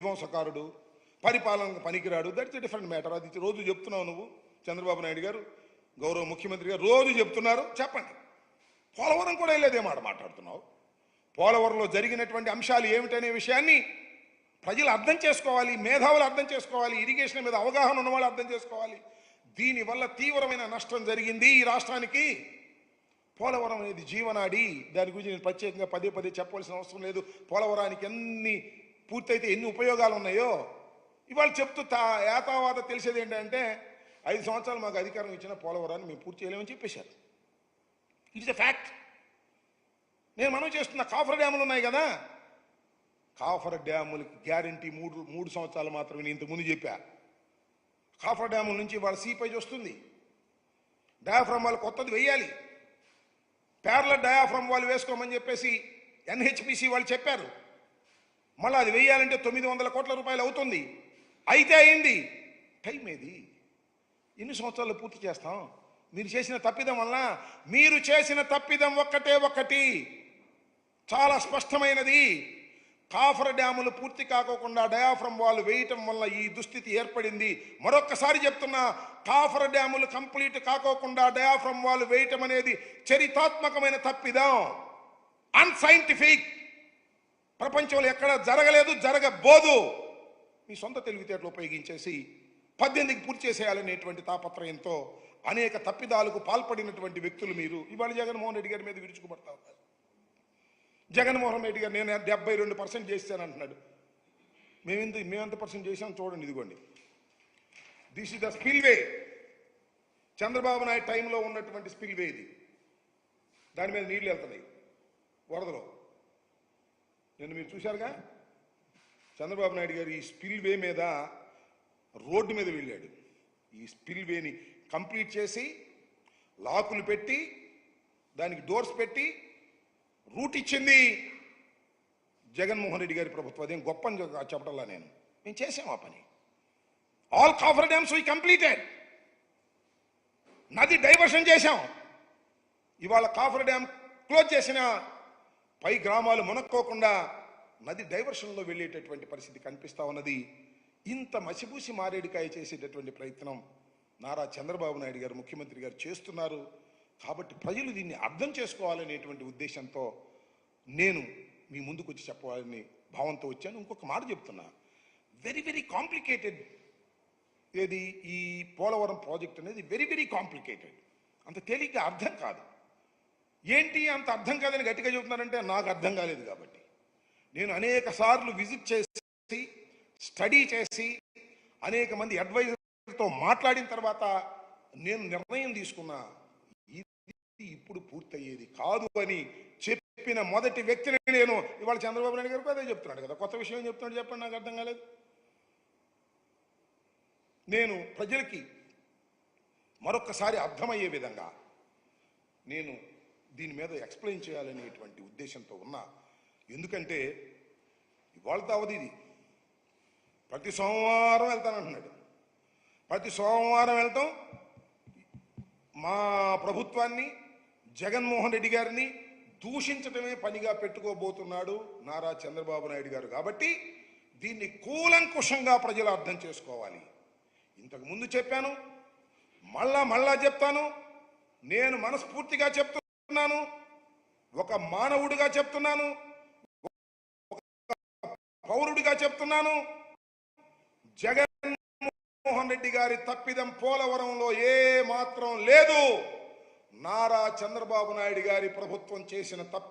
విధ్వంసకారుడు, పరిపాలనకు పనికిరాడు. That's a different matter. అది రోజు చెప్తున్నావు నువ్వు, చంద్రబాబు నాయుడు గారు, గౌరవ ముఖ్యమంత్రి గారు రోజు చెప్తున్నారు. చెప్పండి. పోలవరం కూడా వెళ్ళేదే మాట మాట్లాడుతున్నావు. పోలవరంలో జరిగినటువంటి అంశాలు ఏమిటనే విషయాన్ని ప్రజలు అర్థం చేసుకోవాలి, మేధావులు అర్థం చేసుకోవాలి, ఇరిగేషన్ మీద అవగాహన ఉన్నవాళ్ళు అర్థం చేసుకోవాలి. దీనివల్ల తీవ్రమైన నష్టం జరిగింది ఈ రాష్ట్రానికి. పోలవరం అనేది జీవనాడి. దాని గురించి నేను ప్రత్యేకంగా పదే పదే చెప్పవలసిన అవసరం లేదు. పోలవరానికి ఎన్ని పూర్తయితే ఎన్ని ఉపయోగాలు ఉన్నాయో ఇవాళ చెప్తూ ఏతావాత తెలిసేది ఏంటంటే 5 సంవత్సరాలు మాకు అధికారం ఇచ్చిన పోలవరాన్ని మేము పూర్తి చేయలేమని చెప్పేశారు. It's a fact. నేను మనం చేస్తున్న కాఫర్ డ్యాములు ఉన్నాయి కదా, కాఫర్ డ్యాములకి గ్యారంటీ 3 సంవత్సరాలు మాత్రమే. నేను ఇంతకుముందు చెప్పా. కాఫర్ డ్యాముల నుంచి వాళ్ళ సీపేజ్ వస్తుంది. డయాఫ్రమ్ వాళ్ళు కొత్తది వేయాలి. ప్యారలల్ డయాఫ్రమ్ వాళ్ళు వేసుకోమని చెప్పేసి ఎన్హెచ్పిసి వాళ్ళు చెప్పారు. మళ్ళీ అది వేయాలంటే 900 కోట్ల రూపాయలు అవుతుంది. అయితే అయింది. టైం ఏది? ఎన్ని సంవత్సరాలు పూర్తి చేస్తాం? మీరు చేసిన తప్పిదం వల్ల, మీరు చేసిన తప్పిదం ఒక్కటి చాలా స్పష్టమైనది. కాఫర్ డ్యాములు పూర్తి కాకోకుండా డయాఫ్రమ్ వాళ్ళు వేయటం వల్ల ఈ దుస్థితి ఏర్పడింది. మరొక్కసారి చెప్తున్నా, కాఫర్ డ్యాములు కంప్లీట్ కాకోకుండా డయాఫ్రమ్ వాళ్ళు వేయటం అనేది చరిత్రాత్మకమైన తప్పిదం, అన్సైంటిఫిక్. ప్రపంచంలో ఎక్కడ జరగలేదు, జరగబోదు. మీ సొంత తెలివితేటలు ఉపయోగించేసి 18కి పూర్తి చేసేయాలనేటువంటి తాపత్రయంతో అనేక తప్పిదాలకు పాల్పడినటువంటి వ్యక్తులు మీరు. ఇవాళ జగన్మోహన్ రెడ్డి గారి మీద విరుచుకుపడతా ఉన్నారు. జగన్మోహన్ రెడ్డి గారు నేను 72% చేశాను అంటున్నాడు. మేమెంత పర్సెంట్ చేసాం చూడండి, ఇదిగోండి. This is the spillway. Chandrababu Naidu టైంలో ఉన్నటువంటి స్పిల్వే ఇది. దాని మీద నీళ్లు వెళ్తున్నాయి వరదలో. నిన్న మీరు చూశారుగా, చంద్రబాబు నాయుడు గారు ఈ స్పిల్వే మీద రోడ్డు మీద వెళ్ళాడు. ఈ స్పిల్వేని కంప్లీట్ చేసి లాకులు పెట్టి దానికి డోర్స్ పెట్టి రూట్ ఇచ్చింది జగన్మోహన్ రెడ్డి గారి ప్రభుత్వం. అదేం గొప్ప చెప్పటల్లా మేము చేసాం ఆ పని. All cofferdams we completed. నది డైవర్షన్ చేశాం. ఇవాళ కాఫర్ డ్యామ్ క్లోజ్ చేసిన పై గ్రామాలు మునక్కోకుండా నది డైవర్షన్లో వెళ్ళేటటువంటి పరిస్థితి కనిపిస్తా ఉన్నది. ఇంత మసిపూసి మారేడికాయ చేసేటటువంటి ప్రయత్నం నారా చంద్రబాబు నాయుడు గారు, ముఖ్యమంత్రి గారు చేస్తున్నారు. కాబట్టి ప్రజలు దీన్ని అర్థం చేసుకోవాలనేటువంటి ఉద్దేశంతో నేను మీ ముందుకు వచ్చి చెప్పాలని భావంతో వచ్చాను. ఇంకొక మాట చెప్తున్నా, వెరీ వెరీ కాంప్లికేటెడ్. ఏది ఈ పోలవరం ప్రాజెక్ట్ అనేది వెరీ వెరీ కాంప్లికేటెడ్. అంత తేలిగ్గా అర్థం కాదు. ఏంటి అంత అర్థం కాదని గట్టిగా చెబుతున్నారంటే నాకు అర్థం కాలేదు. కాబట్టి నేను అనేక సార్లు విజిట్ చేసి, స్టడీ చేసి, అనేక మంది అడ్వైజర్తో మాట్లాడిన తర్వాత నేను నిర్ణయం తీసుకున్నా, ఇప్పుడు పూర్తయ్యేది కాదు అని చెప్పిన మొదటి వ్యక్తిని నేను. ఇవాళ చంద్రబాబు నాయుడు గారికి అదే చెప్తున్నాడు కదా. కొత్త విషయం చెప్తున్నాడు, చెప్పండి. నాకు అర్థం కాలేదు. నేను ప్రజలకి మరొక్కసారి అర్థమయ్యే విధంగా నేను దీని మీద ఎక్స్ప్లెయిన్ చేయాలనేటువంటి ఉద్దేశంతో ఉన్నా. ఎందుకంటే ఇవాళతో అవధి ఇది. ప్రతి సోమవారం వెళ్తానంటున్నాడు. ప్రతి సోమవారం వెళ్తాం. మా ప్రభుత్వాన్ని, జగన్మోహన్ రెడ్డి గారిని దూషించడమే పనిగా పెట్టుకోబోతున్నాడు నారా చంద్రబాబు నాయుడు గారు. కాబట్టి దీన్ని కూలంకుషంగా ప్రజలు అర్థం చేసుకోవాలి. ఇంతకు ముందు చెప్పాను, మళ్ళా చెప్తాను. నేను మనస్ఫూర్తిగా చెప్తున్నాను, ఒక మానవుడిగా చెప్తున్నాను, ఒక పౌరుడిగా చెప్తున్నాను. జగన్మోహన్ రెడ్డి గారి తప్పిదం పోలవరంలో ఏ మాత్రం లేదు. నారా చంద్రబాబు నాయుడు గారి ప్రభుత్వం చేసిన తప్పిదం